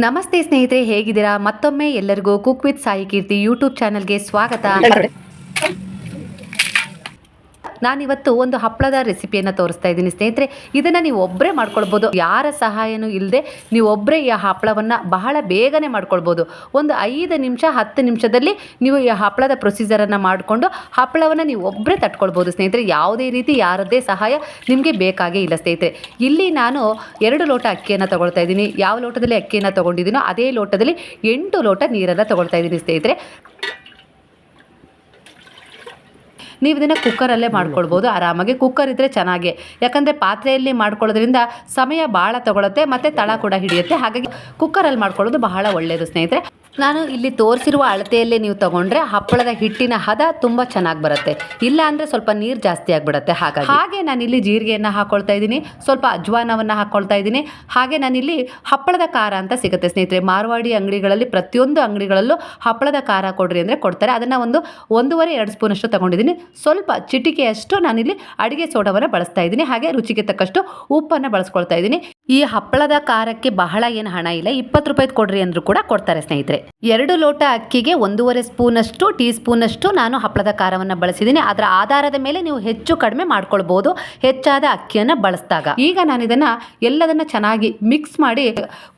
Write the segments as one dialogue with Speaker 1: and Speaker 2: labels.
Speaker 1: ನಮಸ್ತೆ ಸ್ನೇಹಿತರೆ, ಹೇಗಿದ್ದೀರಾ? ಮತ್ತೊಮ್ಮೆ ಎಲ್ಲರಿಗೂ cook with Sai Keerthi YouTube ಚಾನಲ್ಗೆ ಸ್ವಾಗತ. ನಾನಿವತ್ತು ಒಂದು ಹಪ್ಪಳದ ರೆಸಿಪಿಯನ್ನು ತೋರಿಸ್ತಾ ಇದ್ದೀನಿ ಸ್ನೇಹಿತರೆ. ಇದನ್ನು ನೀವು ಒಬ್ಬರೇ ಮಾಡ್ಕೊಳ್ಬೋದು, ಯಾರ ಸಹಾಯನೂ ಇಲ್ಲದೆ ನೀವು ಒಬ್ಬರೇ ಈ ಹಪ್ಪಳವನ್ನು ಬಹಳ ಬೇಗನೆ ಮಾಡ್ಕೊಳ್ಬೋದು. ಒಂದು 5 ನಿಮಿಷ 10 ನಿಮಿಷದಲ್ಲಿ ನೀವು ಈ ಹಪ್ಪಳದ ಪ್ರೊಸೀಜರನ್ನು ಮಾಡಿಕೊಂಡು ಹಪ್ಪಳವನ್ನು ನೀವು ಒಬ್ಬರೇ ತಟ್ಕೊಳ್ಬೋದು ಸ್ನೇಹಿತರೆ. ಯಾವುದೇ ರೀತಿ ಯಾರದ್ದೇ ಸಹಾಯ ನಿಮಗೆ ಬೇಕಾಗೇ ಇಲ್ಲ ಸ್ನೇಹಿತರೆ. ಇಲ್ಲಿ ನಾನು 2 ಲೋಟ ಅಕ್ಕಿಯನ್ನು ತೊಗೊಳ್ತಾ ಇದ್ದೀನಿ. ಯಾವ ಲೋಟದಲ್ಲಿ ಅಕ್ಕಿಯನ್ನು ತೊಗೊಂಡಿದ್ದೀನೋ ಅದೇ ಲೋಟದಲ್ಲಿ 8 ಲೋಟ ನೀರನ್ನು ತೊಗೊಳ್ತಾ ಇದ್ದೀನಿ ಸ್ನೇಹಿತರೆ. ನೀವು ಇದನ್ನು ಕುಕ್ಕರಲ್ಲೇ ಮಾಡ್ಕೊಳ್ಬೋದು ಆರಾಮಾಗಿ. ಕುಕ್ಕರ್ ಇದ್ದರೆ ಚೆನ್ನಾಗೆ, ಯಾಕಂದರೆ ಪಾತ್ರೆಯಲ್ಲಿ ಮಾಡ್ಕೊಳ್ಳೋದ್ರಿಂದ ಸಮಯ ಭಾಳ ತೊಗೊಳುತ್ತೆ ಮತ್ತು ತಳ ಕೂಡ ಹಿಡಿಯುತ್ತೆ. ಹಾಗಾಗಿ ಕುಕ್ಕರಲ್ಲಿ ಮಾಡ್ಕೊಳ್ಳೋದು ಬಹಳ ಒಳ್ಳೆಯದು ಸ್ನೇಹಿತರೆ. ನಾನು ಇಲ್ಲಿ ತೋರಿಸಿರುವ ಅಳತೆಯಲ್ಲೇ ನೀವು ತೊಗೊಂಡ್ರೆ ಹಪ್ಪಳದ ಹಿಟ್ಟಿನ ಹದ ತುಂಬ ಚೆನ್ನಾಗಿ ಬರುತ್ತೆ. ಇಲ್ಲ ಅಂದರೆ ಸ್ವಲ್ಪ ನೀರು ಜಾಸ್ತಿ ಆಗಿಬಿಡುತ್ತೆ. ಹಾಗೆ ನಾನಿಲ್ಲಿ ಜೀರಿಗೆಯನ್ನು ಹಾಕ್ಕೊಳ್ತಾ ಇದ್ದೀನಿ, ಸ್ವಲ್ಪ ಅಜ್ವಾನವನ್ನು ಹಾಕ್ಕೊಳ್ತಾ ಇದ್ದೀನಿ. ಹಾಗೆ ನಾನಿಲ್ಲಿ ಹಪ್ಪಳದ ಖಾರ ಅಂತ ಸಿಗುತ್ತೆ ಸ್ನೇಹಿತರೆ. ಮಾರ್ವಾಡಿ ಅಂಗಡಿಗಳಲ್ಲಿ ಪ್ರತಿಯೊಂದು ಅಂಗಡಿಗಳಲ್ಲೂ ಹಪ್ಪಳದ ಖಾರ ಕೊಡ್ರಿ ಅಂದರೆ ಕೊಡ್ತಾರೆ. ಅದನ್ನು 1.5-2 ಸ್ಪೂನಷ್ಟು ತೊಗೊಂಡಿದ್ದೀನಿ. ಸ್ವಲ್ಪ ಚಿಟಿಕೆಯಷ್ಟು ನಾನಿಲ್ಲಿ ಅಡುಗೆ ಸೋಡಾವನ್ನು ಬಳಸ್ತಾ ಇದ್ದೀನಿ. ಹಾಗೆ ರುಚಿಗೆ ತಕ್ಕಷ್ಟು ಉಪ್ಪನ್ನು ಬಳಸ್ಕೊಳ್ತಾ ಇದ್ದೀನಿ. ಈ ಹಪ್ಪಳದ ಖಾರಕ್ಕೆ ಬಹಳ ಏನು ಹಣ ಇಲ್ಲ, 20 ರೂಪಾಯಿದು ಕೊಡ್ರಿ ಅಂದರೂ ಕೂಡ ಕೊಡ್ತಾರೆ ಸ್ನೇಹಿತರೆ. 2 ಲೋಟ ಅಕ್ಕಿಗೆ 1.5 ಸ್ಪೂನಷ್ಟು ಟೀ ಸ್ಪೂನಷ್ಟು ನಾನು ಹಪ್ಪಳದ ಖಾರವನ್ನು ಬಳಸಿದ್ದೀನಿ. ಅದರ ಆಧಾರದ ಮೇಲೆ ನೀವು ಹೆಚ್ಚು ಕಡಿಮೆ ಮಾಡ್ಕೊಳ್ಬೋದು ಹೆಚ್ಚಾದ ಅಕ್ಕಿಯನ್ನು ಬಳಸಿದಾಗ. ಈಗ ನಾನು ಇದನ್ನು ಎಲ್ಲದನ್ನು ಚೆನ್ನಾಗಿ ಮಿಕ್ಸ್ ಮಾಡಿ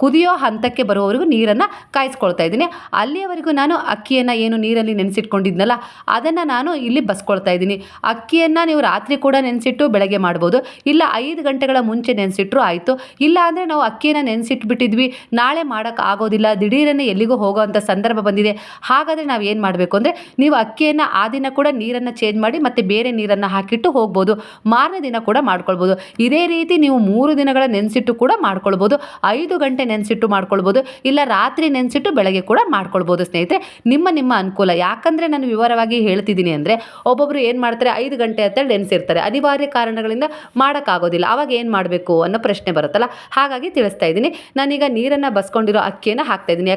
Speaker 1: ಕುದಿಯೋ ಹಂತಕ್ಕೆ ಬರುವವರೆಗೂ ನೀರನ್ನು ಕಾಯಿಸ್ಕೊಳ್ತಾ ಇದ್ದೀನಿ. ಅಲ್ಲಿಯವರೆಗೂ ನಾನು ಅಕ್ಕಿಯನ್ನು ಏನು ನೀರಲ್ಲಿ ನೆನೆಸಿಟ್ಕೊಂಡಿದ್ನಲ್ಲ ಅದನ್ನು ನಾನು ಇಲ್ಲಿ ಬಸ್ಕೊಳ್ತಾ ಇದ್ದೀನಿ. ಅಕ್ಕಿಯನ್ನು ನೀವು ರಾತ್ರಿ ಕೂಡ ನೆನೆಸಿಟ್ಟು ಬೆಳಗ್ಗೆ ಮಾಡ್ಬೋದು, ಇಲ್ಲ 5 ಗಂಟೆಗಳ ಮುಂಚೆ ನೆನೆಸಿಟ್ರು ಆಯಿತು. ಇಲ್ಲ ಅಂದರೆ ನಾವು ಅಕ್ಕಿಯನ್ನು ನೆನೆಸಿಟ್ಬಿಟ್ಟಿದ್ವಿ, ನಾಳೆ ಮಾಡೋಕ್ಕೆ ಆಗೋದಿಲ್ಲ, ದಿಢೀರನ್ನೇ ಎಲ್ಲಿಗೂ ಹೋಗೋವಂಥ ಸಂದರ್ಭ ಬಂದಿದೆ. ಹಾಗಾದರೆ ನಾವು ಏನು ಮಾಡಬೇಕು ಅಂದರೆ, ನೀವು ಅಕ್ಕಿಯನ್ನು ಆ ದಿನ ಕೂಡ ನೀರನ್ನು ಚೇಂಜ್ ಮಾಡಿ ಮತ್ತು ಬೇರೆ ನೀರನ್ನು ಹಾಕಿಟ್ಟು ಹೋಗ್ಬೋದು. ಮಾರನೇ ದಿನ ಕೂಡ ಮಾಡ್ಕೊಳ್ಬೋದು. ಇದೇ ರೀತಿ ನೀವು 3 ದಿನಗಳ ನೆನೆಸಿಟ್ಟು ಕೂಡ ಮಾಡ್ಕೊಳ್ಬೋದು. 5 ಗಂಟೆ ನೆನೆಸಿಟ್ಟು ಮಾಡ್ಕೊಳ್ಬೋದು, ಇಲ್ಲ ರಾತ್ರಿ ನೆನೆಸಿಟ್ಟು ಬೆಳಗ್ಗೆ ಕೂಡ ಮಾಡ್ಕೊಳ್ಬೋದು ಸ್ನೇಹಿತರೆ. ನಿಮ್ಮ ಅನುಕೂಲ. ಯಾಕಂದರೆ ನಾನು ವಿವರವಾಗಿ ಹೇಳ್ತಿದ್ದೀನಿ ಅಂದರೆ, ಒಬ್ಬೊಬ್ಬರು ಏನು ಮಾಡ್ತಾರೆ, 5 ಗಂಟೆ ಅಂತೇಳಿ ನೆನೆಸಿರ್ತಾರೆ, ಅನಿವಾರ್ಯ ಕಾರಣಗಳಿಂದ ಮಾಡೋಕ್ಕಾಗೋದಿಲ್ಲ. ಆವಾಗ ಏನು ಮಾಡಬೇಕು ಅನ್ನೋ ಪ್ರಶ್ನೆ ಬರುತ್ತಲ್ಲ, ಹಾಗಾಗಿ ತಿಳಿಸ್ತಾ ಇದ್ದೀನಿ. ನಾನೀಗ ನೀರನ್ನು ಬಸ್ಕೊಂಡಿರೋ ಅಕ್ಕಿಯನ್ನು ಹಾಕ್ತಾ ಇದ್ದೀನಿ.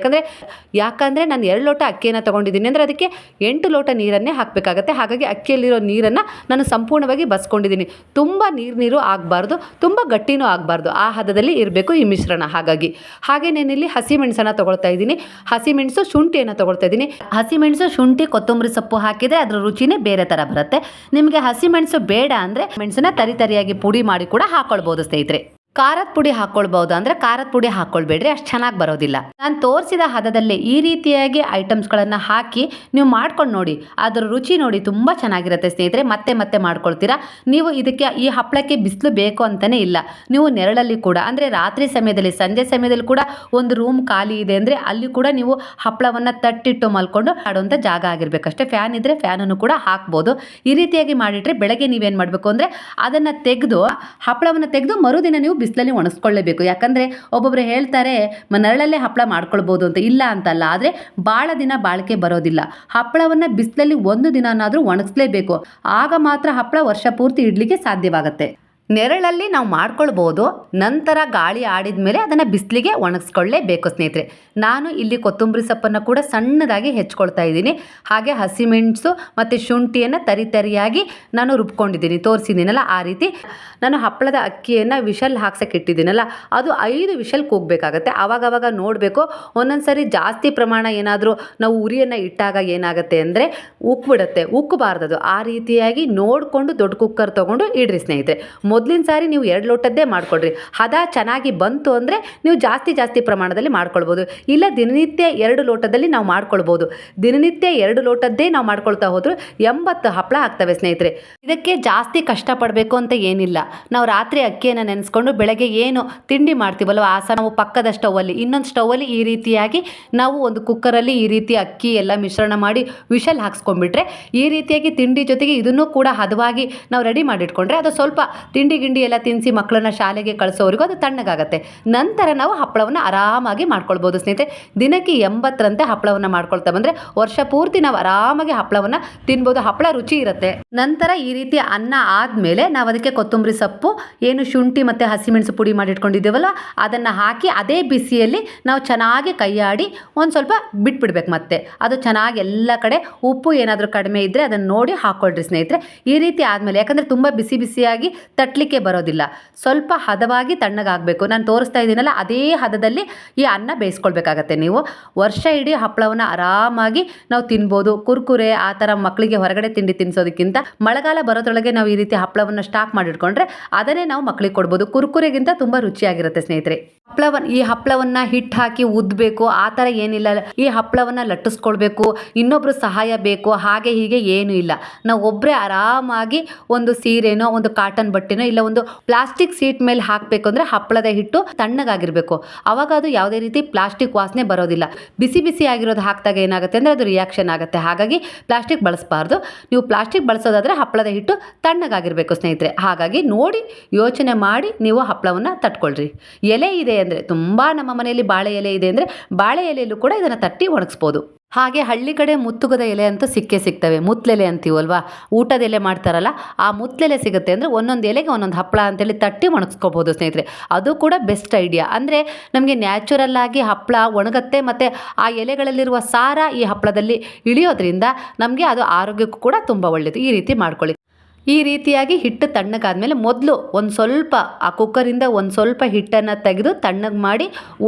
Speaker 1: ಯಾಕಂದರೆ ನಾನು 2 ಲೋಟ ಅಕ್ಕಿಯನ್ನು ತೊಗೊಂಡಿದ್ದೀನಿ ಅಂದರೆ ಅದಕ್ಕೆ 8 ಲೋಟ ನೀರನ್ನೇ ಹಾಕಬೇಕಾಗತ್ತೆ. ಹಾಗಾಗಿ ಅಕ್ಕಿಯಲ್ಲಿರೋ ನೀರನ್ನು ನಾನು ಸಂಪೂರ್ಣವಾಗಿ ಬಸ್ಕೊಂಡಿದ್ದೀನಿ. ತುಂಬ ನೀರು ಆಗಬಾರ್ದು, ತುಂಬ ಗಟ್ಟಿನೂ ಆಗಬಾರ್ದು, ಆ ಹದದಲ್ಲಿ ಇರಬೇಕು ಈ ಮಿಶ್ರಣ. ಹಾಗೆ ನಾನಿಲ್ಲಿ ಹಸಿಮೆಣಸನ್ನು ತೊಗೊಳ್ತಾ ಇದ್ದೀನಿ. ಹಸಿಮೆಣಸು ಶುಂಠಿಯನ್ನು ತೊಗೊಳ್ತಾ ಇದ್ದೀನಿ. ಹಸಿಮೆಣಸು ಶುಂಠಿ ಕೊತ್ತಂಬರಿ ಸೊಪ್ಪು ಹಾಕಿದರೆ ಅದರ ರುಚಿನೇ ಬೇರೆ ಥರ ಬರುತ್ತೆ. ನಿಮಗೆ ಹಸಿಮೆಣಸು ಬೇಡ ಅಂದರೆ ಮೆಣಸನ್ನ ತರಿಯಾಗಿ ಪುಡಿ ಮಾಡಿ ಕೂಡ ಹಾಕ್ಕೊಳ್ಬೋದು ಸ್ನೇಹಿತರೆ. ಖಾರದ ಪುಡಿ ಹಾಕ್ಕೊಳ್ಬೋದು ಅಂದರೆ ಖಾರದ ಪುಡಿ ಹಾಕ್ಕೊಳ್ಬೇಡ್ರಿ, ಅಷ್ಟು ಚೆನ್ನಾಗಿ ಬರೋದಿಲ್ಲ. ನಾನು ತೋರಿಸಿದ ಹದದಲ್ಲೇ ಈ ರೀತಿಯಾಗಿ ಐಟಮ್ಸ್ಗಳನ್ನು ಹಾಕಿ ನೀವು ಮಾಡ್ಕೊಂಡು ನೋಡಿ, ಅದರ ರುಚಿ ನೋಡಿ ತುಂಬ ಚೆನ್ನಾಗಿರುತ್ತೆ ಸ್ನೇಹಿತರೆ. ಮತ್ತೆ ಮಾಡ್ಕೊಳ್ತೀರಾ. ನೀವು ಇದಕ್ಕೆ ಈ ಹಪ್ಪಳಕ್ಕೆ ಬಿಸಿಲು ಬೇಕು ಅಂತಲೇ ಇಲ್ಲ. ನೀವು ನೆರಳಲ್ಲಿ ಕೂಡ ಅಂದರೆ ರಾತ್ರಿ ಸಮಯದಲ್ಲಿ ಸಂಜೆ ಸಮಯದಲ್ಲಿ ಕೂಡ ಒಂದು ರೂಮ್ ಖಾಲಿ ಇದೆ ಅಂದರೆ ಅಲ್ಲಿ ಕೂಡ ನೀವು ಹಪ್ಪಳವನ್ನು ತಟ್ಟಿಟ್ಟು ಮಲ್ಕೊಂಡು ಆಡುವಂಥ ಜಾಗ ಆಗಿರಬೇಕಷ್ಟೇ. ಫ್ಯಾನ್ ಇದ್ದರೆ ಫ್ಯಾನನ್ನು ಕೂಡ ಹಾಕ್ಬೋದು. ಈ ರೀತಿಯಾಗಿ ಮಾಡಿಟ್ರೆ ಬೆಳಗ್ಗೆ ನೀವೇನು ಮಾಡಬೇಕು ಅಂದರೆ ಅದನ್ನು ತೆಗೆದು ಹಪ್ಪಳವನ್ನು ತೆಗೆದು ಮರುದಿನ ನೀವು ಬಿಸಿಲಲ್ಲಿ ಒಣಗಿಸ್ಕೊಳ್ಳೇಬೇಕು. ಯಾಕಂದರೆ ಒಬ್ಬೊಬ್ಬರು ಹೇಳ್ತಾರೆ ನೆರಳಲ್ಲೇ ಹಪ್ಪಳ ಮಾಡ್ಕೊಳ್ಬೋದು ಅಂತ. ಇಲ್ಲ ಅಂತಲ್ಲ, ಆದರೆ ಭಾಳ ದಿನ ಬಾಳಿಕೆ ಬರೋದಿಲ್ಲ. ಹಪ್ಪಳವನ್ನು ಬಿಸಿಲಲ್ಲಿ 1 ದಿನನಾದರೂ ಒಣಗಿಸ್ಲೇಬೇಕು. ಆಗ ಮಾತ್ರ ಹಪ್ಪಳ ವರ್ಷ ಪೂರ್ತಿ ಇಡಲಿಕ್ಕೆ ಸಾಧ್ಯವಾಗುತ್ತೆ. ನೆರಳಲ್ಲಿ ನಾವು ಮಾಡ್ಕೊಳ್ಬೋದು, ನಂತರ ಗಾಳಿ ಆಡಿದ ಮೇಲೆ ಅದನ್ನು ಬಿಸಿಲಿಗೆ ಒಣಗಿಸ್ಕೊಳ್ಳೇಬೇಕು ಸ್ನೇಹಿತರೆ. ನಾನು ಇಲ್ಲಿ ಕೊತ್ತಂಬರಿ ಸೊಪ್ಪನ್ನು ಕೂಡ ಸಣ್ಣದಾಗಿ ಹೆಚ್ಕೊಳ್ತಾ ಇದ್ದೀನಿ. ಹಾಗೆ ಹಸಿಮೆಣಸು ಮತ್ತು ಶುಂಠಿಯನ್ನು ತರಿಯಾಗಿ ನಾನು ರುಬ್ಕೊಂಡಿದ್ದೀನಿ, ತೋರಿಸಿದ್ದೀನಲ್ಲ ಆ ರೀತಿ. ನಾನು ಹಪ್ಪಳದ ಅಕ್ಕಿಯನ್ನು ವಿಷಲ್ ಹಾಕ್ಸಕ್ಕೆ ಇಟ್ಟಿದ್ದೀನಲ್ಲ, ಅದು 5 ವಿಷಲ್ ಕೂಗಬೇಕಾಗತ್ತೆ. ಆವಾಗವಾಗ ನೋಡಬೇಕು. ಒಂದೊಂದು ಸರಿ ಜಾಸ್ತಿ ಪ್ರಮಾಣ ಏನಾದರೂ ನಾವು ಉರಿಯನ್ನು ಇಟ್ಟಾಗ ಏನಾಗುತ್ತೆ ಅಂದರೆ ಉಕ್ಬಿಡುತ್ತೆ, ಉಕ್ಕಬಾರ್ದದು. ಆ ರೀತಿಯಾಗಿ ನೋಡಿಕೊಂಡು ದೊಡ್ಡ ಕುಕ್ಕರ್ ತೊಗೊಂಡು ಇಡ್ರಿ ಸ್ನೇಹಿತರೆ. ಮೊದಲಿನ ಸಾರಿ ನೀವು 2 ಲೋಟದ್ದೇ ಮಾಡ್ಕೊಳ್ರಿ. ಹದ ಚೆನ್ನಾಗಿ ಬಂತು ಅಂದರೆ ನೀವು ಜಾಸ್ತಿ ಪ್ರಮಾಣದಲ್ಲಿ ಮಾಡ್ಕೊಳ್ಬೋದು. ಇಲ್ಲ ದಿನನಿತ್ಯ 2 ಲೋಟದಲ್ಲಿ ನಾವು ಮಾಡ್ಕೊಳ್ಬೋದು. ದಿನನಿತ್ಯ 2 ಲೋಟದ್ದೇ ನಾವು ಮಾಡ್ಕೊಳ್ತಾ ಹೋದ್ರು 80 ಹಪ್ಪಳ ಆಗ್ತವೆ ಸ್ನೇಹಿತರೆ. ಇದಕ್ಕೆ ಜಾಸ್ತಿ ಕಷ್ಟಪಡಬೇಕು ಅಂತ ಏನಿಲ್ಲ. ನಾವು ರಾತ್ರಿ ಅಕ್ಕಿಯನ್ನು ನೆನೆಸ್ಕೊಂಡು ಬೆಳಗ್ಗೆ ಏನು ತಿಂಡಿ ಮಾಡ್ತೀವಲ್ವ ಆ ಸಹ ನಾವು ಪಕ್ಕದ ಸ್ಟೌವಲ್ಲಿ ಇನ್ನೊಂದು ಸ್ಟೌವಲ್ಲಿ ಈ ರೀತಿಯಾಗಿ ನಾವು ಒಂದು ಕುಕ್ಕರಲ್ಲಿ ಈ ರೀತಿ ಅಕ್ಕಿ ಎಲ್ಲ ಮಿಶ್ರಣ ಮಾಡಿ ವಿಷಲ್ ಹಾಕ್ಸ್ಕೊಂಡ್ಬಿಟ್ರೆ ಈ ರೀತಿಯಾಗಿ ತಿಂಡಿ ಜೊತೆಗೆ ಇದನ್ನು ಕೂಡ ಹದವಾಗಿ ನಾವು ರೆಡಿ ಮಾಡಿಟ್ಕೊಂಡ್ರೆ ಅದು ಸ್ವಲ್ಪ ತಿಂಡಿ ಎಲ್ಲ ತಿನ್ನಿಸಿ ಮಕ್ಕಳನ್ನ ಶಾಲೆಗೆ ಕಳಿಸೋವರೆಗೂ ಅದು ತಣ್ಣಗಾಗತ್ತೆ. ನಂತರ ನಾವು ಹಪ್ಪಳವನ್ನು ಆರಾಮಾಗಿ ಮಾಡ್ಕೊಳ್ಬೋದು ಸ್ನೇಹಿತರೆ. ದಿನಕ್ಕೆ 80ರಂತೆ ಹಪ್ಪಳವನ್ನು ಮಾಡ್ಕೊಳ್ತಾ ಬಂದರೆ ವರ್ಷ ಪೂರ್ತಿ ನಾವು ಆರಾಮಾಗಿ ಹಪ್ಪಳವನ್ನು ತಿನ್ಬೋದು. ಹಪ್ಪಳ ರುಚಿ ಇರುತ್ತೆ. ನಂತರ ಈ ರೀತಿ ಅನ್ನ ಆದಮೇಲೆ ನಾವು ಅದಕ್ಕೆ ಕೊತ್ತಂಬರಿ ಸೊಪ್ಪು, ಏನು ಶುಂಠಿ ಮತ್ತು ಹಸಿಮೆಣಸು ಪುಡಿ ಮಾಡಿಟ್ಕೊಂಡಿದ್ದೀವಲ್ಲ ಅದನ್ನು ಹಾಕಿ ಅದೇ ಬಿಸಿಯಲ್ಲಿ ನಾವು ಚೆನ್ನಾಗಿ ಕೈಯಾಡಿ ಒಂದು ಸ್ವಲ್ಪ ಬಿಟ್ಬಿಡ್ಬೇಕು. ಮತ್ತೆ ಅದು ಚೆನ್ನಾಗಿ ಎಲ್ಲ ಕಡೆ ಉಪ್ಪು ಏನಾದರೂ ಕಡಿಮೆ ಇದ್ದರೆ ಅದನ್ನು ನೋಡಿ ಹಾಕ್ಕೊಳ್ರಿ ಸ್ನೇಹಿತರೆ. ಈ ರೀತಿ ಆದಮೇಲೆ, ಯಾಕಂದರೆ ತುಂಬ ಬಿಸಿಯಾಗಿ ತಟ್ಟು ತಟ್ಟಲಿಕ್ಕೆ ಬರೋದಿಲ್ಲ. ಸ್ವಲ್ಪ ಹದವಾಗಿ ತಣ್ಣಗಾಗಬೇಕು. ನಾನು ತೋರಿಸ್ತಾ ಇದ್ದೀನಲ್ಲ ಅದೇ ಹದದಲ್ಲಿ ಈ ಅನ್ನ ಬೇಯಿಸ್ಕೊಳ್ಬೇಕಾಗತ್ತೆ. ನೀವು ವರ್ಷ ಇಡೀ ಹಪ್ಪಳವನ್ನು ಆರಾಮಾಗಿ ನಾವು ತಿನ್ಬೋದು. ಕುರ್ಕುರೆ ಆ ಥರ ಮಕ್ಕಳಿಗೆ ಹೊರಗಡೆ ತಿಂಡಿ ತಿನ್ನಿಸೋದಕ್ಕಿಂತ ಮಳೆಗಾಲ ಬರೋದ್ರೊಳಗೆ ನಾವು ಈ ರೀತಿ ಹಪ್ಪಳವನ್ನು ಸ್ಟಾಕ್ ಮಾಡಿಟ್ಕೊಂಡ್ರೆ ಅದನ್ನೇ ನಾವು ಮಕ್ಕಳಿಗೆ ಕೊಡ್ಬೋದು. ಕುರ್ಕುರೆಗಿಂತ ತುಂಬ ರುಚಿಯಾಗಿರುತ್ತೆ ಸ್ನೇಹಿತರೆ. ಈ ಹಪ್ಪಳವನ್ನು ಹಿಟ್ಟು ಹಾಕಿ ಉದ್ದಬೇಕು ಆ ಥರ ಏನಿಲ್ಲ. ಈ ಹಪ್ಪಳವನ್ನು ಲಟ್ಟಿಸ್ಕೊಳ್ಬೇಕು, ಇನ್ನೊಬ್ಬರು ಸಹಾಯ ಬೇಕು, ಹಾಗೆ ಹೀಗೆ ಏನೂ ಇಲ್ಲ. ನಾವು ಒಬ್ಬರೇ ಆರಾಮಾಗಿ ಒಂದು ಸೀರೆನೋ ಒಂದು ಕಾಟನ್ ಬಟ್ಟೆನೋ ಇಲ್ಲ ಒಂದು ಪ್ಲಾಸ್ಟಿಕ್ ಸೀಟ್ ಮೇಲೆ ಹಾಕಬೇಕು ಅಂದರೆ ಹಪ್ಪಳದ ಹಿಟ್ಟು ತಣ್ಣಗಾಗಿರಬೇಕು. ಆವಾಗ ಅದು ಯಾವುದೇ ರೀತಿ ಪ್ಲಾಸ್ಟಿಕ್ ವಾಸನೆ ಬರೋದಿಲ್ಲ. ಬಿಸಿ ಬಿಸಿ ಆಗಿರೋದು ಹಾಕಿದಾಗ ಏನಾಗುತ್ತೆ ಅಂದರೆ ಅದು ರಿಯಾಕ್ಷನ್ ಆಗುತ್ತೆ. ಹಾಗಾಗಿ ಪ್ಲಾಸ್ಟಿಕ್ ಬಳಸಬಾರ್ದು. ನೀವು ಪ್ಲಾಸ್ಟಿಕ್ ಬಳಸೋದಾದರೆ ಹಪ್ಪಳದ ಹಿಟ್ಟು ತಣ್ಣಗಾಗಿರಬೇಕು ಸ್ನೇಹಿತರೆ. ಹಾಗಾಗಿ ನೋಡಿ ಯೋಚನೆ ಮಾಡಿ ನೀವು ಹಪ್ಪಳವನ್ನು ತಟ್ಕೊಳ್ರಿ. ಎಲೆ ಇದೆ ಅಂದರೆ ತುಂಬ ನಮ್ಮ ಮನೆಯಲ್ಲಿ ಬಾಳೆ ಎಲೆ ಇದೆ ಅಂದರೆ ಬಾಳೆ ಎಲೆಯಲ್ಲೂ ಕೂಡ ಇದನ್ನು ತಟ್ಟಿ ಒಣಗಿಸ್ಬೋದು. ಹಾಗೆ ಹಳ್ಳಿ ಕಡೆ ಮುತ್ತುಗದ ಎಲೆ ಅಂತೂ ಸಿಗ್ತವೆ. ಮುತ್ಲೆಲೆ ಅಂತೀವಲ್ವಾ, ಊಟದ ಎಲೆ ಮಾಡ್ತಾರಲ್ಲ ಆ ಮುತ್ಲೆಲೆ ಸಿಗುತ್ತೆ. ಅಂದರೆ ಒಂದೊಂದು ಎಲೆಗೆ ಒಂದೊಂದು ಹಪ್ಪಳ ಅಂತೇಳಿ ತಟ್ಟಿ ಒಣಗಿಸ್ಕೋಬೋದು ಸ್ನೇಹಿತರೆ. ಅದು ಕೂಡ ಬೆಸ್ಟ್ ಐಡಿಯಾ. ಅಂದರೆ ನಮಗೆ ನ್ಯಾಚುರಲ್ ಆಗಿ ಹಪ್ಪಳ ಒಣಗುತ್ತೆ ಮತ್ತು ಆ ಎಲೆಗಳಲ್ಲಿರುವ ಸಾರ ಈ ಹಪ್ಪಳದಲ್ಲಿ ಇಳಿಯೋದ್ರಿಂದ ನಮಗೆ ಅದು ಆರೋಗ್ಯಕ್ಕೂ ಕೂಡ ತುಂಬ ಒಳ್ಳೆಯದು. ಈ ರೀತಿ ಮಾಡ್ಕೊಳ್ಳಿ. ಈ ರೀತಿಯಾಗಿ ಹಿಟ್ಟು ತಣ್ಣಗಾದ್ಮೇಲೆ ಮೊದಲು ಒಂದು ಸ್ವಲ್ಪ ಆ ಕುಕ್ಕರಿಂದ ಒಂದು ಸ್ವಲ್ಪ ಹಿಟ್ಟನ್ನು ತೆಗೆದು ತಣ್ಣಗೆ ಮಾಡಿ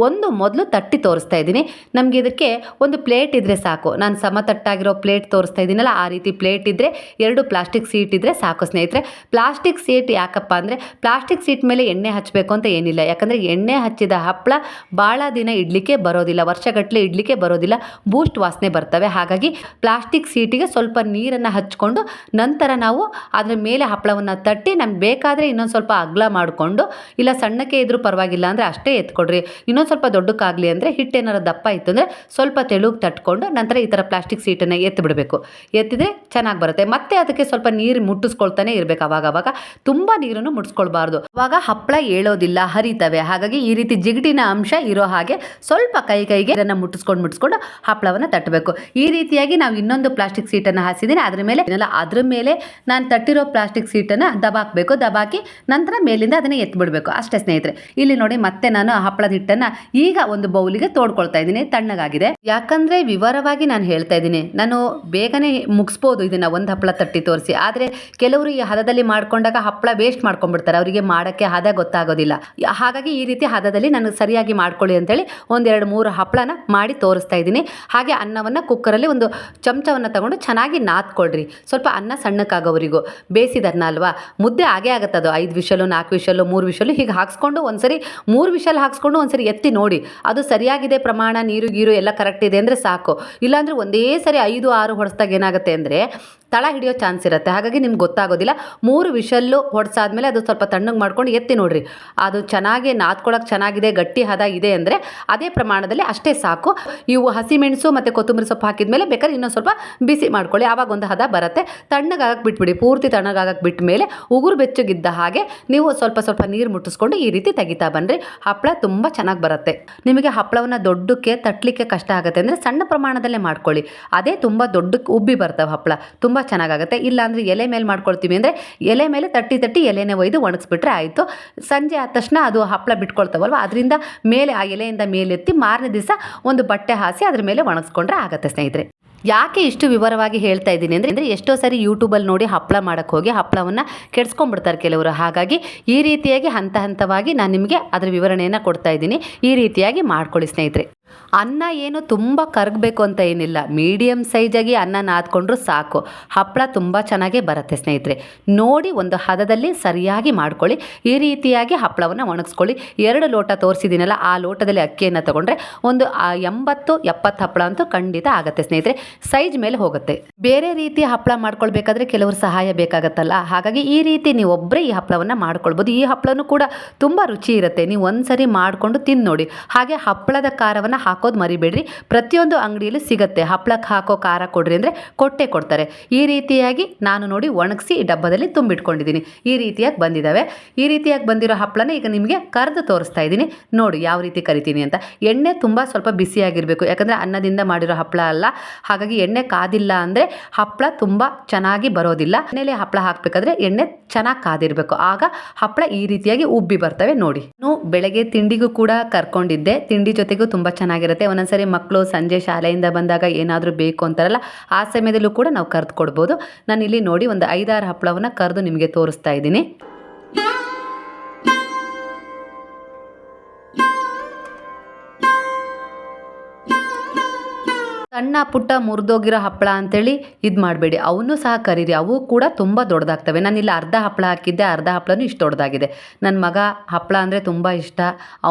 Speaker 1: ಮೊದಲು ತಟ್ಟಿ ತೋರಿಸ್ತಾ ಇದ್ದೀನಿ. ನಮಗೆ ಇದಕ್ಕೆ ಒಂದು ಪ್ಲೇಟ್ ಇದ್ದರೆ ಸಾಕು. ನಾನು ಸಮತಟ್ಟಾಗಿರೋ ಪ್ಲೇಟ್ ತೋರಿಸ್ತಾ ಇದ್ದೀನಲ್ಲ ಆ ರೀತಿ ಪ್ಲೇಟ್ ಇದ್ದರೆ 2 ಪ್ಲಾಸ್ಟಿಕ್ ಸೀಟ್ ಇದ್ದರೆ ಸಾಕು ಸ್ನೇಹಿತರೆ. ಪ್ಲಾಸ್ಟಿಕ್ ಸೀಟ್ ಯಾಕಪ್ಪ ಅಂದರೆ ಪ್ಲಾಸ್ಟಿಕ್ ಸೀಟ್ ಮೇಲೆ ಎಣ್ಣೆ ಹಚ್ಚಬೇಕು ಅಂತ ಏನಿಲ್ಲ. ಯಾಕಂದರೆ ಎಣ್ಣೆ ಹಚ್ಚಿದ ಹಪ್ಪಳ ಭಾಳ ದಿನ ಇಡಲಿಕ್ಕೆ ಬರೋದಿಲ್ಲ, ವರ್ಷಗಟ್ಟಲೆ ಇಡಲಿಕ್ಕೆ ಬರೋದಿಲ್ಲ, ಬೂಸ್ಟ್ ವಾಸನೆ ಬರ್ತವೆ. ಹಾಗಾಗಿ ಪ್ಲಾಸ್ಟಿಕ್ ಸೀಟಿಗೆ ಸ್ವಲ್ಪ ನೀರನ್ನು ಹಚ್ಕೊಂಡು ನಂತರ ನಾವು ಅದರ ಮೇಲೆ ಹಪ್ಪಳವನ್ನು ತಟ್ಟಿ ನಮ್ಗೆ ಬೇಕಾದರೆ ಇನ್ನೊಂದು ಸ್ವಲ್ಪ ಅಗಲ ಮಾಡಿಕೊಂಡು ಇಲ್ಲ ಸಣ್ಣಕ್ಕೆ ಇದ್ರೂ ಪರವಾಗಿಲ್ಲ ಅಂದರೆ ಅಷ್ಟೇ ಎತ್ಕೊಡ್ರಿ. ಇನ್ನೊಂದು ಸ್ವಲ್ಪ ದೊಡ್ಡಕ್ಕಾಗಲಿ ಅಂದರೆ ಹಿಟ್ಟೇನಾರ ದಪ್ಪ ಇತ್ತು ಅಂದರೆ ಸ್ವಲ್ಪ ತೆಳುಗೆ ತಟ್ಕೊಂಡು ನಂತರ ಈ ಥರ ಪ್ಲಾಸ್ಟಿಕ್ ಸೀಟನ್ನು ಎತ್ತಿಬಿಡಬೇಕು. ಎತ್ತಿದ್ರೆ ಚೆನ್ನಾಗಿ ಬರುತ್ತೆ. ಮತ್ತೆ ಅದಕ್ಕೆ ಸ್ವಲ್ಪ ನೀರು ಮುಟ್ಟಿಸ್ಕೊಳ್ತಾನೆ ಇರಬೇಕು. ಅವಾಗ ತುಂಬ ನೀರನ್ನು ಮುಟ್ಟಿಸ್ಕೊಳ್ಬಾರ್ದು. ಅವಾಗ ಹಪ್ಪಳ ಏಳೋದಿಲ್ಲ, ಹರಿತವೆ. ಹಾಗಾಗಿ ಈ ರೀತಿ ಜಿಗಟಿನ ಅಂಶ ಇರೋ ಹಾಗೆ ಸ್ವಲ್ಪ ಕೈಗೆ ಇದನ್ನು ಮುಟ್ಟಿಸ್ಕೊಂಡು ಹಪ್ಪಳವನ್ನು ತಟ್ಟಬೇಕು. ಈ ರೀತಿಯಾಗಿ ನಾವು ಇನ್ನೊಂದು ಪ್ಲಾಸ್ಟಿಕ್ ಸೀಟನ್ನು ಹಾಸಿದ್ದೀನಿ. ಅದ್ರ ಮೇಲೆ ನಾನು ತಟ್ಟಿರೋ ಪ್ಲಾಸ್ಟಿಕ್ ಸೀಟನ್ನು ದಬಾಕಿ ನಂತರ ಮೇಲಿಂದ ಅದನ್ನು ಎತ್ಬಿಡಬೇಕು ಅಷ್ಟೇ ಸ್ನೇಹಿತರೆ. ಇಲ್ಲಿ ನೋಡಿ ಮತ್ತೆ ನಾನು ಹಪ್ಪಳದ ಹಿಟ್ಟನ್ನು ಈಗ ಒಂದು ಬೌಲಿಗೆ ತೋಡ್ಕೊಳ್ತಾ ಇದ್ದೀನಿ. ತಣ್ಣಗಾಗಿದೆ. ಯಾಕಂದರೆ ವಿವರವಾಗಿ ನಾನು ಹೇಳ್ತಾ ಇದ್ದೀನಿ. ನಾನು ಬೇಗನೆ ಮುಗಿಸ್ಬೋದು ಇದನ್ನು ಒಂದು ಹಪ್ಪಳ ತಟ್ಟಿ ತೋರಿಸಿ. ಆದರೆ ಕೆಲವರು ಈ ಹದದಲ್ಲಿ ಮಾಡ್ಕೊಂಡಾಗ ಹಪ್ಪಳ ವೇಸ್ಟ್ ಮಾಡ್ಕೊಂಡ್ಬಿಡ್ತಾರೆ. ಅವರಿಗೆ ಮಾಡೋಕ್ಕೆ ಹದ ಗೊತ್ತಾಗೋದಿಲ್ಲ. ಹಾಗಾಗಿ ಈ ರೀತಿ ಹದದಲ್ಲಿ ನಾನು ಸರಿಯಾಗಿ ಮಾಡ್ಕೊಳ್ಳಿ ಅಂತೇಳಿ 1-2-3 ಹಪ್ಪಳನ ಮಾಡಿ ತೋರಿಸ್ತಾ ಇದ್ದೀನಿ. ಹಾಗೆ ಅನ್ನವನ್ನು ಕುಕ್ಕರಲ್ಲಿ ಒಂದು ಚಮಚವನ್ನು ತಗೊಂಡು ಚೆನ್ನಾಗಿ ನಾದ್ಕೊಳ್ರಿ. ಸ್ವಲ್ಪ ಅನ್ನ ಸಣ್ಣಕ್ಕಾಗೋವರೆಗೂ ಬೇಯಿಸಿದನ್ನ ಅಲ್ವಾ, ಮುದ್ದೆ ಆಗೇ ಆಗುತ್ತೆ. ಅದು 5 ವಿಷಲು 4 ವಿಷಲು 3 ವಿಷಲು ಹೀಗೆ ಹಾಕ್ಸ್ಕೊಂಡು ಒಂದ್ಸರಿ 3 ವಿಷಲ್ ಹಾಕ್ಸ್ಕೊಂಡು ಒಂದ್ಸರಿ ಎತ್ತಿ ನೋಡಿ ಅದು ಸರಿಯಾಗಿದೆ, ಪ್ರಮಾಣ ನೀರು ಗೀರು ಎಲ್ಲ ಕರೆಕ್ಟ್ ಇದೆ ಅಂದರೆ ಸಾಕು. ಇಲ್ಲಾಂದರೆ ಒಂದೇ ಸರಿ 5-6 ಹೊಡೆಸ್ದಾಗ ಏನಾಗುತ್ತೆ ಅಂದರೆ ತಳ ಹಿಡಿಯೋ ಚಾನ್ಸ್ ಇರುತ್ತೆ. ಹಾಗಾಗಿ ನಿಮ್ಗೆ ಗೊತ್ತಾಗೋದಿಲ್ಲ. 3 ವಿಷಲ್ಲು ಹೊಡೆಸಾದ್ಮೇಲೆ ಅದು ಸ್ವಲ್ಪ ತಣ್ಣಗೆ ಮಾಡ್ಕೊಂಡು ಎತ್ತಿ ನೋಡಿರಿ. ಅದು ಚೆನ್ನಾಗಿ ನಾದ್ಕೊಳಕ್ಕೆ ಚೆನ್ನಾಗಿದೆ, ಗಟ್ಟಿ ಹದ ಇದೆ ಅಂದರೆ ಅದೇ ಪ್ರಮಾಣದಲ್ಲಿ ಅಷ್ಟೇ ಸಾಕು. ಇವು ಹಸಿಮೆಣಸು ಮತ್ತು ಕೊತ್ತಂಬರಿ ಸೊಪ್ಪು ಹಾಕಿದ್ಮೇಲೆ ಬೇಕಾದ್ರೆ ಇನ್ನೊಂದು ಸ್ವಲ್ಪ ಬಿಸಿ ಮಾಡ್ಕೊಳ್ಳಿ. ಆವಾಗ ಒಂದು ಹದ ಬರುತ್ತೆ. ತಣ್ಣಗಾಗಕ್ಕೆ ಬಿಟ್ಬಿಡಿ. ಪೂರ್ತಿ ತಣ್ಣಗಾಗಕ್ಕೆ ಬಿಟ್ಟ ಮೇಲೆ ಉಗುರು ಬೆಚ್ಚಗಿದ್ದ ಹಾಗೆ ನೀವು ಸ್ವಲ್ಪ ನೀರು ಮುಟ್ಟಿಸ್ಕೊಂಡು ಈ ರೀತಿ ತೆಗಿತಾ ಬನ್ನಿರಿ. ಹಪ್ಪಳ ತುಂಬ ಚೆನ್ನಾಗಿ ಬರುತ್ತೆ. ನಿಮಗೆ ಹಪ್ಪಳವನ್ನು ದೊಡ್ಡಕ್ಕೆ ತಟ್ಟಲಿಕ್ಕೆ ಕಷ್ಟ ಆಗುತ್ತೆ ಅಂದರೆ ಸಣ್ಣ ಪ್ರಮಾಣದಲ್ಲೇ ಮಾಡ್ಕೊಳ್ಳಿ. ಅದೇ ತುಂಬ ದೊಡ್ಡಕ್ಕೆ ಉಬ್ಬಿ ಬರ್ತವೆ ಹಪ್ಪಳ, ತುಂಬ ಚೆನ್ನಾಗಾಗುತ್ತೆ. ಇಲ್ಲಾಂದರೆ ಎಲೆ ಮೇಲೆ ಮಾಡ್ಕೊಳ್ತೀವಿ ಅಂದರೆ ಎಲೆ ಮೇಲೆ ತಟ್ಟಿ ಎಲೆನೇ ಒಯ್ದು ಒಣಗಿಸ್ಬಿಟ್ರೆ ಆಯಿತು. ಸಂಜೆ ಆದ ತಕ್ಷಣ ಅದು ಹಪ್ಪಳ ಬಿಟ್ಕೊಳ್ತಾವಲ್ವ, ಅದರಿಂದ ಮೇಲೆ ಆ ಎಲೆಯಿಂದ ಮೇಲೆತ್ತಿ ಮಾರನೇ ದಿವಸ ಒಂದು ಬಟ್ಟೆ ಹಾಸಿ ಅದ್ರ ಮೇಲೆ ಒಣಗಿಸ್ಕೊಂಡ್ರೆ ಆಗುತ್ತೆ ಸ್ನೇಹಿತರೆ. ಯಾಕೆ ಇಷ್ಟು ವಿವರವಾಗಿ ಹೇಳ್ತಾ ಇದ್ದೀನಿ ಅಂದರೆ ಎಷ್ಟೋ ಸರಿ ಯೂಟ್ಯೂಬಲ್ಲಿ ನೋಡಿ ಹಪ್ಪಳ ಮಾಡೋಕ್ಕೆ ಹೋಗಿ ಹಪ್ಪಳವನ್ನು ಕೆಡಿಸ್ಕೊಂಡ್ಬಿಡ್ತಾರೆ ಕೆಲವರು. ಹಾಗಾಗಿ ಈ ರೀತಿಯಾಗಿ ಹಂತವಾಗಿ ನಾನು ನಿಮಗೆ ಅದರ ವಿವರಣೆಯನ್ನು ಕೊಡ್ತಾ ಇದ್ದೀನಿ. ಈ ರೀತಿಯಾಗಿ ಮಾಡ್ಕೊಳ್ಳಿ ಸ್ನೇಹಿತರೆ. ಅನ್ನ ಏನು ತುಂಬ ಕರಗಬೇಕು ಅಂತ ಏನಿಲ್ಲ, ಮೀಡಿಯಮ್ ಸೈಜಾಗಿ ಅನ್ನ ನಾದ್ಕೊಂಡ್ರೂ ಸಾಕು. ಹಪ್ಪಳ ತುಂಬ ಚೆನ್ನಾಗೇ ಬರುತ್ತೆ ಸ್ನೇಹಿತರೆ. ನೋಡಿ ಒಂದು ಹದದಲ್ಲಿ ಸರಿಯಾಗಿ ಮಾಡ್ಕೊಳ್ಳಿ. ಈ ರೀತಿಯಾಗಿ ಹಪ್ಪಳವನ್ನು ಒಣಗಿಸ್ಕೊಳ್ಳಿ. 2 ಲೋಟ ತೋರಿಸಿದ್ದೀನಲ್ಲ ಆ ಲೋಟದಲ್ಲಿ ಅಕ್ಕಿಯನ್ನು ತೊಗೊಂಡ್ರೆ ಒಂದು 80-70 ಹಪ್ಪಳ ಅಂತೂ ಖಂಡಿತ ಆಗುತ್ತೆ ಸ್ನೇಹಿತರೆ. ಸೈಜ್ ಮೇಲೆ ಹೋಗುತ್ತೆ. ಬೇರೆ ರೀತಿ ಹಪ್ಪಳ ಮಾಡ್ಕೊಳ್ಬೇಕಾದ್ರೆ ಕೆಲವರು ಸಹಾಯ ಬೇಕಾಗತ್ತಲ್ಲ. ಹಾಗಾಗಿ ಈ ರೀತಿ ನೀವು ಒಬ್ಬರೇ ಈ ಹಪ್ಪಳವನ್ನು ಮಾಡ್ಕೊಳ್ಬೋದು. ಈ ಹಪ್ಪಳನೂ ಕೂಡ ತುಂಬ ರುಚಿ ಇರುತ್ತೆ. ನೀವು ಒಂದ್ಸರಿ ಮಾಡಿಕೊಂಡು ತಿಂದು ನೋಡಿ. ಹಾಗೆ ಹಪ್ಪಳದ ಖಾರವನ್ನು ಹಾಕೋದು ಮರಿಬೇಡ್ರಿ. ಪ್ರತಿಯೊಂದು ಅಂಗಡಿಯಲ್ಲಿ ಸಿಗುತ್ತೆ. ಹಪ್ಪಳಕ್ಕೆ ಹಾಕೋ ಖಾರ ಕೊಡ್ರಿ ಅಂದರೆ ಕೊಟ್ಟೇ ಕೊಡ್ತಾರೆ. ಈ ರೀತಿಯಾಗಿ ನಾನು ನೋಡಿ ಒಣಗಿಸಿ ಈ ಡಬ್ಬದಲ್ಲಿ ತುಂಬಿಟ್ಕೊಂಡಿದ್ದೀನಿ. ಈ ರೀತಿಯಾಗಿ ಬಂದಿದ್ದಾವೆ. ಈ ರೀತಿಯಾಗಿ ಬಂದಿರೋ ಹಪ್ಪಳನ ಈಗ ನಿಮಗೆ ಕರೆದು ತೋರಿಸ್ತಾ ಇದ್ದೀನಿ. ನೋಡಿ ಯಾವ ರೀತಿ ಕರಿತೀನಿ ಅಂತ. ಎಣ್ಣೆ ತುಂಬ ಸ್ವಲ್ಪ ಬಿಸಿಯಾಗಿರಬೇಕು. ಯಾಕಂದರೆ ಅನ್ನದಿಂದ ಮಾಡಿರೋ ಹಪ್ಪಳ ಅಲ್ಲ. ಹಾಗಾಗಿ ಎಣ್ಣೆ ಕಾದಿಲ್ಲ ಅಂದರೆ ಹಪ್ಪಳ ತುಂಬ ಚೆನ್ನಾಗಿ ಬರೋದಿಲ್ಲ. ಎಣ್ಣೆಲೆ ಹಪ್ಪಳ ಹಾಕಬೇಕಾದ್ರೆ ಎಣ್ಣೆ ಚೆನ್ನಾಗಿ ಕಾದಿರಬೇಕು. ಆಗ ಹಪ್ಪಳ ಈ ರೀತಿಯಾಗಿ ಉಬ್ಬಿ ಬರ್ತವೆ. ನೋಡಿ, ನಾನು ಬೆಳಗ್ಗೆ ತಿಂಡಿಗೂ ಕೂಡ ಕರ್ಕೊಂಡಿದ್ದೆ. ತಿಂಡಿ ಜೊತೆಗೂ ತುಂಬ ಚೆನ್ನಾಗಿರುತ್ತೆ. ಒಂದೊಂದ್ಸರಿ ಮಕ್ಕಳು ಸಂಜೆ ಶಾಲೆಯಿಂದ ಬಂದಾಗ ಏನಾದರೂ ಬೇಕು ಅಂತಾರಲ್ಲ, ಆ ಸಮಯದಲ್ಲೂ ಕೂಡ ನಾವು ಕರೆದು ಕೊಡ್ಬೋದು. ನಾನು ಇಲ್ಲಿ ನೋಡಿ ಒಂದು 5-6 ಹಪ್ಪಳವನ್ನು ಕರೆದು ನಿಮಗೆ ತೋರಿಸ್ತಾ ಇದ್ದೀನಿ. ಸಣ್ಣ ಪುಟ್ಟ ಮುರಿದೋಗಿರೋ ಹಪ್ಪಳ ಅಂತೇಳಿ ಇದು ಮಾಡಬೇಡಿ, ಅವನ್ನೂ ಸಹ ಕರೀರಿ, ಅವು ಕೂಡ ತುಂಬ ದೊಡ್ಡದಾಗ್ತವೆ. ನಾನಿಲ್ಲಿ ಅರ್ಧ ಹಪ್ಪಳ ಹಾಕಿದ್ದೆ, ಅರ್ಧ ಹಪ್ಪಳನೂ ಇಷ್ಟು ದೊಡ್ಡದಾಗಿದೆ. ನನ್ನ ಮಗ ಹಪ್ಪಳ ಅಂದರೆ ತುಂಬ ಇಷ್ಟ,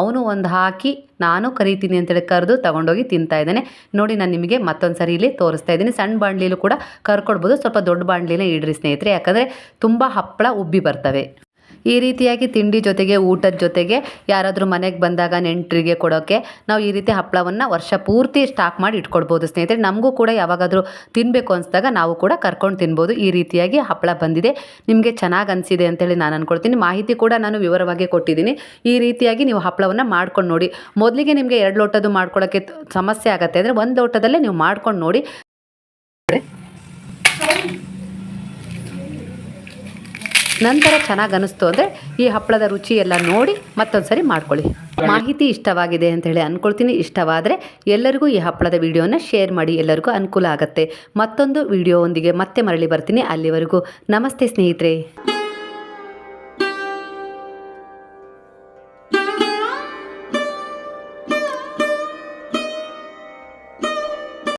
Speaker 1: ಅವನು ಒಂದು ಹಾಕಿ ನಾನು ಕರಿತೀನಿ ಅಂತೇಳಿ ಕರೆದು ತೊಗೊಂಡೋಗಿ ತಿಂತಾ ಇದ್ದಾನೆ. ನೋಡಿ, ನಾನು ನಿಮಗೆ ಮತ್ತೊಂದು ಸರಿ ಇಲ್ಲಿ ತೋರಿಸ್ತಾ ಇದ್ದೀನಿ. ಸಣ್ಣ ಬಾಣಲಿಲೂ ಕೂಡ ಕರ್ಕೊಡ್ಬೋದು, ಸ್ವಲ್ಪ ದೊಡ್ಡ ಬಾಣಲಿನ ಇಡ್ರಿ ಸ್ನೇಹಿತರೆ, ಯಾಕಂದರೆ ತುಂಬ ಹಪ್ಪಳ ಉಬ್ಬಿ ಬರ್ತವೆ. ಈ ರೀತಿಯಾಗಿ ತಿಂಡಿ ಜೊತೆಗೆ, ಊಟದ ಜೊತೆಗೆ ಯಾರಾದರೂ ಮನೆಗೆ ಬಂದಾಗ ನೆಂಟರಿಗೆ ಕೊಡೋಕ್ಕೆ ನಾವು ಈ ರೀತಿ ಹಪ್ಪಳವನ್ನು ವರ್ಷ ಪೂರ್ತಿ ಸ್ಟಾಕ್ ಮಾಡಿ ಇಟ್ಕೊಳ್ಬೋದು ಸ್ನೇಹಿತರೆ. ನಮಗೂ ಕೂಡ ಯಾವಾಗಾದರೂ ತಿನ್ನಬೇಕು ಅನಿಸಿದಾಗ ನಾವು ಕೂಡ ಕರ್ಕೊಂಡು ತಿನ್ಬೋದು. ಈ ರೀತಿಯಾಗಿ ಹಪ್ಪಳ ಬಂದಿದೆ. ನಿಮಗೆ ಚೆನ್ನಾಗಿ ಅನಿಸಿದೆ ಅಂತೇಳಿ ನಾನು ಅಂದ್ಕೊಳ್ತೀನಿ. ಮಾಹಿತಿ ಕೂಡ ನಾನು ವಿವರವಾಗಿ ಕೊಟ್ಟಿದ್ದೀನಿ. ಈ ರೀತಿಯಾಗಿ ನೀವು ಹಪ್ಪಳವನ್ನು ಮಾಡ್ಕೊಂಡು ನೋಡಿ. ಮೊದಲಿಗೆ ನಿಮಗೆ 2 ಲೋಟದ್ದು ಮಾಡ್ಕೊಳ್ಳೋಕ್ಕೆ ಸಮಸ್ಯೆ ಆಗುತ್ತೆ ಅಂದರೆ 1 ಲೋಟದಲ್ಲೇ ನೀವು ಮಾಡ್ಕೊಂಡು ನೋಡಿ. ನಂತರ ಚೆನ್ನಾಗಿ ಅನಿಸ್ತು ಅಂದರೆ ಈ ಹಪ್ಪಳದ ರುಚಿ ಎಲ್ಲ ನೋಡಿ ಮತ್ತೊಂದು ಸರಿ ಮಾಡ್ಕೊಳ್ಳಿ. ಮಾಹಿತಿ ಇಷ್ಟವಾಗಿದೆ ಅಂತೇಳಿ ಅಂದ್ಕೊಳ್ತೀನಿ. ಇಷ್ಟವಾದರೆ ಎಲ್ಲರಿಗೂ ಈ ಹಪ್ಪಳದ ವಿಡಿಯೋನ ಶೇರ್ ಮಾಡಿ, ಎಲ್ಲರಿಗೂ ಅನುಕೂಲ ಆಗುತ್ತೆ. ಮತ್ತೊಂದು ವಿಡಿಯೋ ಒಂದಿಗೆ ಮತ್ತೆ ಮರಳಿ ಬರ್ತೀನಿ. ಅಲ್ಲಿವರೆಗೂ ನಮಸ್ತೆ ಸ್ನೇಹಿತರೆ.